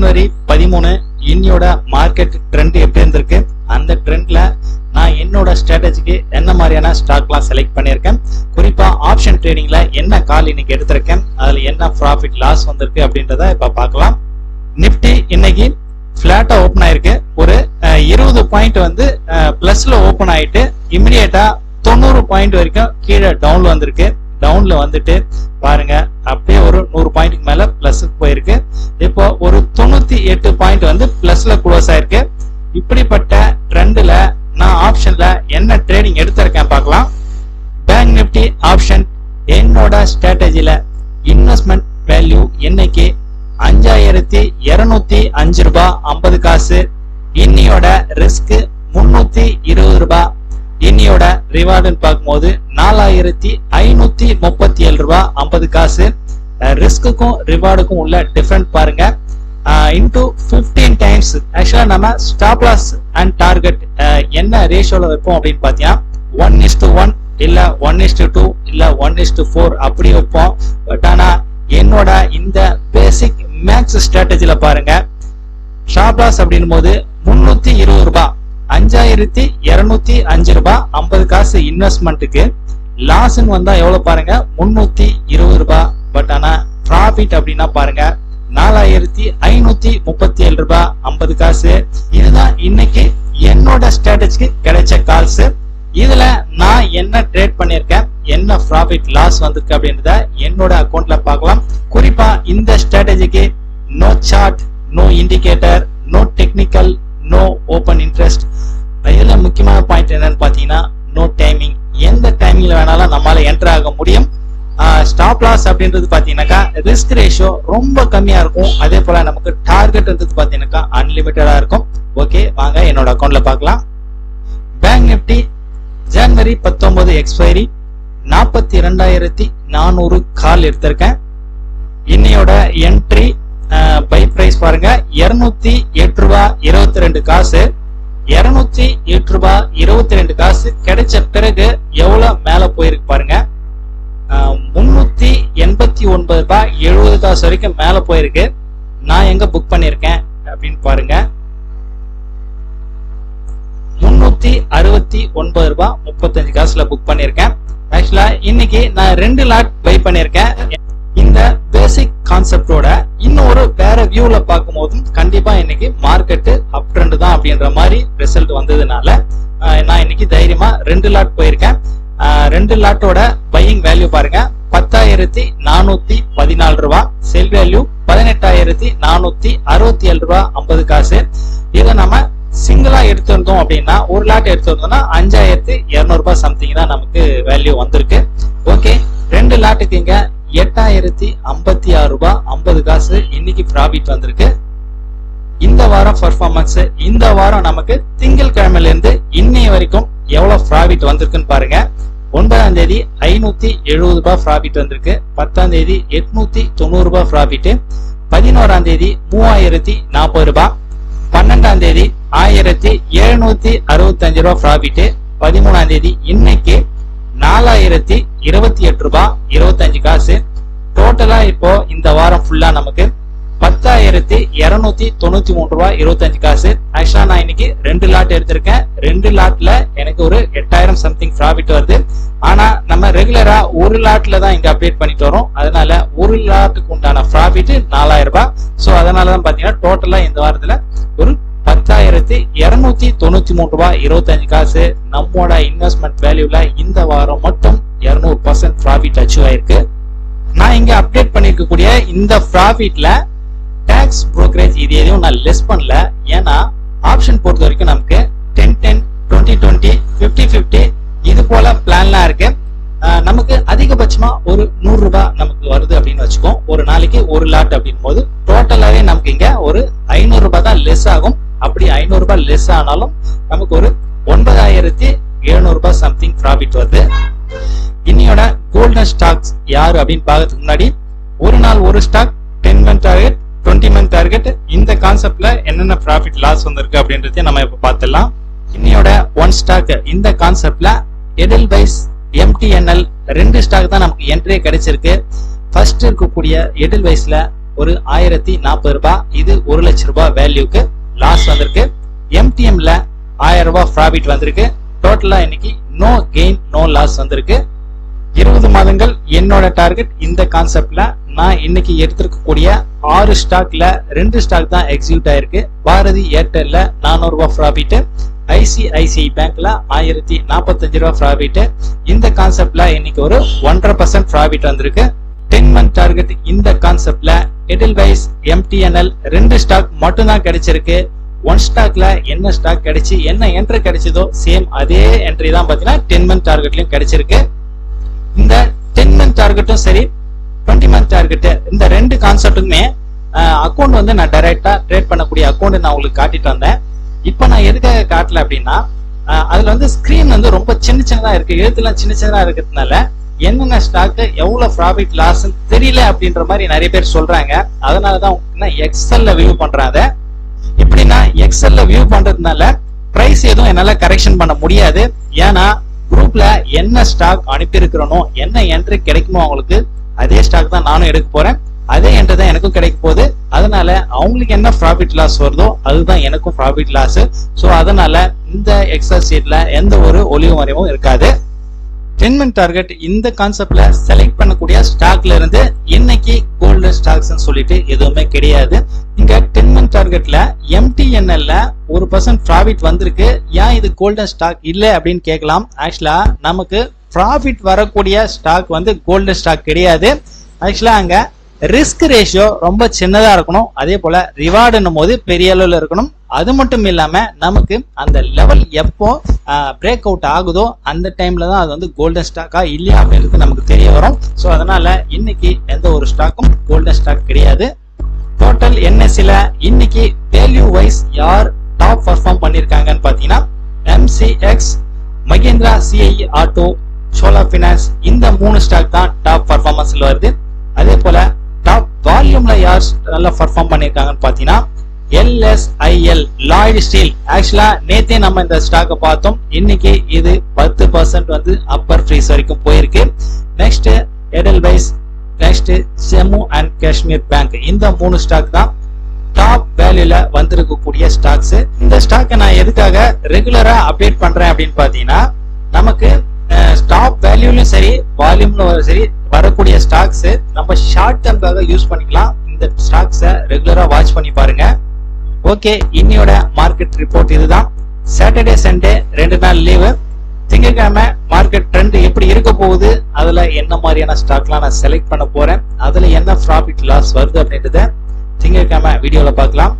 ஜனவரி 13 இன்னையோட market trend எப்படி இருந்திருக்கு, அந்த ட்ரெண்ட்ல நான் என்னோட ஸ்ட்ராட்டஜிக்கு என்ன மாதிரியான ஸ்டாக்லாம் செலக்ட் பண்ணியிருக்கேன், குறிப்பா ஆப்ஷன் ட்ரேடிங்ல என்ன கால் இன்னைக்கு எடுத்திருக்கேன், அதுல என்ன ப்ராஃபிட் லாஸ் வந்திருக்கு அப்படின்றத இப்ப பார்க்கலாம். நிப்டி இன்னைக்கு பிளாட்டா ஓபன் ஆயிருக்கு. ஒரு 20 பாயிண்ட் வந்து பிளஸ்ல ஓபன் ஆயிட்டு இமிடியேட்டா 90 பாயிண்ட் வரைக்கும் கீழே டவுன்ல வந்திருக்கு. டவுன்ல வந்துட்டு பாருங்க அப்படியே ஒரு 100 பாயிண்ட்க்கு மேல பிளஸ்க்கு போயிருக்கு. இப்போ ஒரு 98 பாயிண்ட் வந்து பிளஸ்ல க்ளோஸ் ஆயிருக்கு. இப்படிப்பட்ட ட்ரெண்ட்ல நான் ஆப்ஷன்ல என்ன ட்ரேடிங் எடுத்திருக்கேன் பார்க்கலாம். பேங்க் நிப்டி ஆப்ஷன் என்னோட ஸ்ட்ராட்டஜில இன்வெஸ்ட்மெண்ட் வேல்யூ இன்னைக்கு 5205 ரூபாய் 50 காசு. இன்னையோட ரிஸ்க் 320 ரூபாய். இன்னையோட ரிவார்டுன்னு பார்க்கும்போது 4537 ரூபாய் 50 காசு. ரிஸ்க்குக்கும் ரிவார்டுக்கும் உள்ள டிஃபரெண்ட் பாருங்க. Into 15 times. ஆக்சுவலா நம்ம ஸ்டாப் லாஸ் அண்ட் டார்கெட் என்ன ரேஷியோல வைப்போம் அப்படின்னு பாத்தீங்கன்னா 1:1 இல்ல 1:2 இல்ல 1:4 அப்படி வைப்போம். பட் ஆனா என்னோட இந்த பேசிக் மேக்ஸ் ஸ்ட்ராட்டஜில பாருங்க, ஸ்டாப் லாஸ் அப்படின் போது 320 ரூபாய் 5205 ரூபாய் 50 காசு இன்வெஸ்ட்மெண்ட்டுக்கு. லாஸ்ன்னு வந்தா எவ்வளவு பாருங்க 320 ரூபாய். பட் ஆனா ப்ராஃபிட் அப்படின்னா பாருங்க 4537 ரூபாய் 50 காசு. இதுதான் இன்னைக்கு என்னோட ஸ்ட்ராட்டஜிக்கு கிடைச்ச கால்ஸ். இதுல நான் என்ன ட்ரேட் பண்ணிருக்கேன், என்ன ப்ராஃபிட் லாஸ் வந்திருக்கு அப்படின்றத என்னோட அக்கௌண்ட்ல பார்க்கலாம். குறிப்பா இந்த ஸ்ட்ராட்டஜிக்கு no chart, no indicator, no technical, no open interest. இதுல முக்கியமான பாயிண்ட் என்னன்னு பாத்தீங்கன்னா நோ டைமிங். எந்த டைமிங்ல வேணாலும் நம்மளால என்டர் ஆக முடியும். ஸ்டாப் லாஸ் அப்படின்றது பாத்தீங்கன்னாக்கா ரிஸ்க் ரேஷியோ ரொம்ப கம்மியா இருக்கும். அதே போல நமக்கு டார்கெட் பாத்தீங்கன்னாக்கா அன்லிமிட்டடா இருக்கும். ஓகே, வாங்க என்னோட அக்கௌண்ட்ல பார்க்கலாம். பேங்க் நிப்டி ஜனவரி 19 எக்ஸ்பைரி 42,400 கால் எடுத்திருக்கேன். இன்னையோட என்ட்ரி பை பிரைஸ் பாருங்க 208 ரூபாய் 22 காசு. 208 ரூபாய் 22 காசு கிடைச்ச பிறகு எவ்வளவு மேல போயிருக்கு பாருங்க. 389 ரூபாய் 70 காசு வரைக்கும் மேல போயிருக்கு. நான் எங்க புக் பண்ணிருக்கேன் அப்படின்னு பாருங்க 369 ரூபாய் 35 காசுல புக் பண்ணிருக்கேன். ஆக்சுவலா இன்னைக்கு நான் 2 லாட் பை பண்ணிருக்கேன். இந்த பேசிக் கான்செப்டோட இன்னொரு வேற வியூல பார்க்கும் போதும் கண்டிப்பா இன்னைக்கு மார்க்கெட் அப் ட்ரெண்ட் தான் அப்படின்ற மாதிரி ரிசல்ட் வந்ததுனால நான் இன்னைக்கு தைரியமா 2 லாட் போயிருக்கேன். 2 லாட்டோட பையிங் வேல்யூ பாருங்க 10,414 ரூபாய். செல் வேல்யூ 18,467 ரூபாய் 50 காசு. இதை நம்ம சிங்கிளா எடுத்திருந்தோம் அப்படின்னா, ஒரு லாட் எடுத்திருந்தோம்னா 5,200 ரூபாய் சம்திங் தான் நமக்கு வேல்யூ வந்திருக்கு. ஓகே, 2 லாட்டுக்கு இங்க 8,056 ரூபாய் 50 காசு இன்னைக்கு ப்ராஃபிட் வந்திருக்கு. இந்த வாரம் பர்ஃபார்மன்ஸ், இந்த வாரம் நமக்கு திங்கட்கிழமையில இருந்து இன்னைய வரைக்கும் எவ்வளவு ப்ராஃபிட் வந்திருக்குன்னு பாருங்க. 9ஆம் தேதி 570 ரூபாய் ப்ராஃபிட் வந்திருக்கு. 10ஆம் தேதி 890 ரூபாய் ப்ராஃபிட். 11ஆம் தேதி 3040 ரூபாய். 12ஆம் தேதி 1765 ரூபாய் ப்ராஃபிட். 13ஆம் தேதி இன்னைக்கு 4028 ரூபாய் 25 காசு. டோட்டலா இப்போ இந்த வாரம் ஃபுல்லா நமக்கு 10,293 ரூபாய் 25 காசு. ஆக்சுவலா நான் இன்னைக்கு 2 லாட் எடுத்திருக்கேன். 2 லாட்ல எனக்கு ஒரு 8,000 சம்திங் ப்ராஃபிட் வருது. ஆனா நம்ம ரெகுலரா ஒரு லாட்ல தான் இங்க அப்டேட் பண்ணிட்டு வரோம். அதனால ஒரு லாட்டுக்கு உண்டான ப்ராஃபிட் 4,000 ரூபாய். சோ அதனாலதான் பாத்தீங்கன்னா டோட்டலா இந்த வாரத்துல ஒரு 10,293 ரூபாய் 25 காசு நம்மோட இன்வெஸ்ட்மெண்ட் வேல்யூல இந்த வாரம் மட்டும் 200% ப்ராஃபிட் அச்சீவ் ஆயிருக்கு. நான் இங்க அப்டேட் பண்ணிருக்கக்கூடிய இந்த ப்ராஃபிட்ல டாக்ஸ் புரோக்கரேஜ் இது எதையும் நான் லெஸ் பண்ணல. ஏன்னா ஆப்ஷன் பொறுத்த வரைக்கும் நமக்கு 10-10, 20-20, 50-50 இது போல பிளான்லாம் இருக்கு. நமக்கு அதிகபட்சமா ஒரு 100 ரூபாய் நமக்கு வருது அப்படின்னு வச்சுக்கோம். ஒரு நாளைக்கு ஒரு லாட் அப்படின் போது டோட்டலாவே நமக்கு இங்க ஒரு 500 ரூபாய் தான் லெஸ் ஆகும். அப்படி 500 ரூபாய் லெஸ் ஆனாலும் நமக்கு ஒரு 9,700 ரூபாய் சம்திங் ப்ராஃபிட் வருது. இன்னையோட கோல்டன் ஸ்டாக்ஸ் யாரு அப்படின்னு பார்க்கறதுக்கு முன்னாடி ஒரு நாள் ஒரு stock 10 month target 20 month target இந்த கான்செப்ட்ல என்னென்ன ப்ராஃபிட் லாஸ் வந்திருக்கு அப்படின்றத நம்ம இப்ப பார்த்துடலாம். இன்னையோட ஒன் ஸ்டாக் இந்த கான்செப்ட்ல எடெல்வைஸ் MTNL 2 ஸ்டாக் தான் நமக்கு என்ட்ரி கிடைச்சிருக்கு. ஃபர்ஸ்ட் இருக்கக்கூடிய எடெல்வைஸ்ல ஒரு 1040 ரூபாய், இது 1 லட்சம் ரூபாய் வேல்யூக்கு லாஸ் வந்திருக்கு. MTMல 1000 ரூபாய் ப்ராஃபிட் வந்திருக்கு. டோட்டலா இன்னைக்கு நோ கெயின் நோ லாஸ் வந்திருக்கு. 20 மாதங்கள் என்னோட டார்கெட். இந்த கான்செப்ட்ல நான் இன்னைக்கு எடுத்திருக்கக்கூடிய 6 ஸ்டாக்ல 2 ஸ்டாக் தான் எக்ஸிக்யூட் ஆயிருக்கு. பாரதி ஏர்டெல்ல 400 ரூபாய் ப்ராஃபிட், ICICI பேங்க்ல 1045 ரூபாய் ப்ராஃபிட். இந்த கான்செப்ட்ல இன்னைக்கு ஒரு 1.5% ப்ராஃபிட் வந்திருக்கு. 10 மந்த் டார்கெட் இந்த கான்செப்ட்ல எடெல்வைஸ் MTNL 2 ஸ்டாக் மட்டும் தான் கிடைச்சிருக்கு. 1 ஸ்டாக்ல என்ன ஸ்டாக் கிடைச்சு என்ன என்ட்ரி கிடைச்சதோ சேம் அதே என்ட்ரி தான் பாத்தீங்கன்னா 10 மந்த் டார்கெட்லயும் கிடைச்சிருக்கு. இந்த 10 மந்த் டார்கெட்டும் சரி 20 மந்த் டார்கெட் இந்த 2 கான்செப்ட்டுமே அக்கௌண்ட் வந்து நான் டைரக்டா ட்ரேட் பண்ணக்கூடிய அக்கௌண்ட் நான் உங்களுக்கு காட்டிட்டு வந்தேன். இப்போ நான் எதுக்காக காட்டல அப்படின்னா அதுல வந்து ஸ்கிரீன் வந்து ரொம்ப சின்னதா இருக்கு, எழுத்துலாம் சின்னதா இருக்கிறதுனால என்னென்ன ஸ்டாக் எவ்வளவு ப்ராஃபிட் லாஸ் தெரியல அப்படின்ற மாதிரி நிறைய பேர் சொல்றாங்க. அதனாலதான் எக்ஸல்ல வியூ பண்றாங்க. இப்படின்னா எக்ஸல்ல வியூ பண்றதுனால பிரைஸ் எதுவும் என்னால கரெக்ஷன் பண்ண முடியாது. ஏன்னா குரூப்ல என்ன ஸ்டாக் அனுப்பி இருக்கிறனோ என்ன என்ட்ரி கிடைக்குமோ அவங்களுக்கு அதே ஸ்டாக் தான் நானும் எடுக்க போறேன், அதே என்ட்ரி தான் எனக்கும் கிடைக்க போகுது. அதனால அவங்களுக்கு என்ன ப்ராஃபிட் லாஸ் வருதோ அதுதான் எனக்கும் ப்ராஃபிட் லாஸ். ஸோ அதனால இந்த எக்ஸல் ஷீட்ல எந்த ஒரு ஒளிவு மறைவும் இருக்காது. 10 மந்த் டார்கெட் இந்த கான்செப்ட்ல செலக்ட் பண்ணக்கூடிய ஸ்டாக்ல இருந்து இன்னைக்கு கோல்டன் ஸ்டாக்ஸ் சொல்லிட்டு எதுவுமே கிடையாது. இங்க 10 மந்த் டார்கெட்ல MTNL 1% ப்ராஃபிட் வந்திருக்கு. ஏன் இது கோல்டன் ஸ்டாக் இல்ல அப்படின்னு கேட்கலாம். ஆக்சுவலா நமக்கு ப்ராஃபிட் வரக்கூடிய ஸ்டாக் வந்து கோல்டன் ஸ்டாக் கிடையாது. ஆக்சுவலா அங்க ரிஸ்க் ரேஷியோ ரொம்ப சின்னதா இருக்கணும், அதே போல ரிவார்டுன்னும் போது பெரிய அளவுல இருக்கணும். அது மட்டும் இல்லாம நமக்கு அந்த லெவல் எப்போ பிரேக் அவுட் ஆகுதோ அந்த டைம்ல தான் அது வந்து கோல்டன் ஸ்டாக்கா இல்லையா அப்படின்றது நமக்கு தெரிய வரும். ஸோ அதனால இன்னைக்கு எந்த ஒரு ஸ்டாக்கும் கோல்டன் ஸ்டாக் கிடையாது. டோட்டல் NSEல இன்னைக்கு வேல்யூ வைஸ் யார் டாப் பர்ஃபார்ம் பண்ணிருக்காங்கன்னு பாத்தீங்கன்னா MCX, மகேந்திரா CIE ஆட்டோ, சோலா பினான்ஸ் இந்த 3 ஸ்டாக் தான் டாப் பர்ஃபார்மன்ஸ்ல வருது. அதே போல டாப் வால்யூம்ல யார் நல்லா பர்ஃபார்ம் பண்ணிருக்காங்கன்னு பாத்தீங்கன்னா LSIL லாய்டு ஸ்டீல். ஆக்சுவலா நேத்தே நம்ம இந்த ஸ்டாக்கை பார்த்தோம். இன்னைக்கு இது 10% வந்து அப்பர் ஃப்ரீஸ் வரைக்கும் போயிருக்கு. Next Edelweiss, next Jammu and Kashmir bank இந்த 3 ஸ்டாக் தான் டாப் வேல்யூல வந்திருக்கக்கூடிய ஸ்டாக்ஸ். இந்த ஸ்டாக்கை நான் எதுக்காக ரெகுலரா அப்டேட் பண்றேன் அப்படின்னு பாத்தீங்கன்னா நமக்கு ஸ்டாக் வேல்யூலயும் சரி வால்யூம்ல சரி வரக்கூடிய ஸ்டாக்ஸ் நம்ம ஷார்ட் டேர்ம்காக யூஸ் பண்ணிக்கலாம். இந்த ஸ்டாக்ஸை ரெகுலரா வாட்ச் பண்ணி பாருங்க. ஓகே, இன்னையோட மார்க்கெட் ரிப்போர்ட் இதுதான். சாட்டர்டே சண்டே 2 நாள் லீவு. திங்கட்கிழமை மார்க்கெட் ட்ரெண்ட் எப்படி இருக்க போகுது, அதுல என்ன மாதிரியான ஸ்டாக்லாம் நான் செலக்ட் பண்ண போறேன், அதுல என்ன ப்ராஃபிட் லாஸ் வருது அப்படின்றத திங்கட்கிழமை வீடியோல பார்க்கலாம்.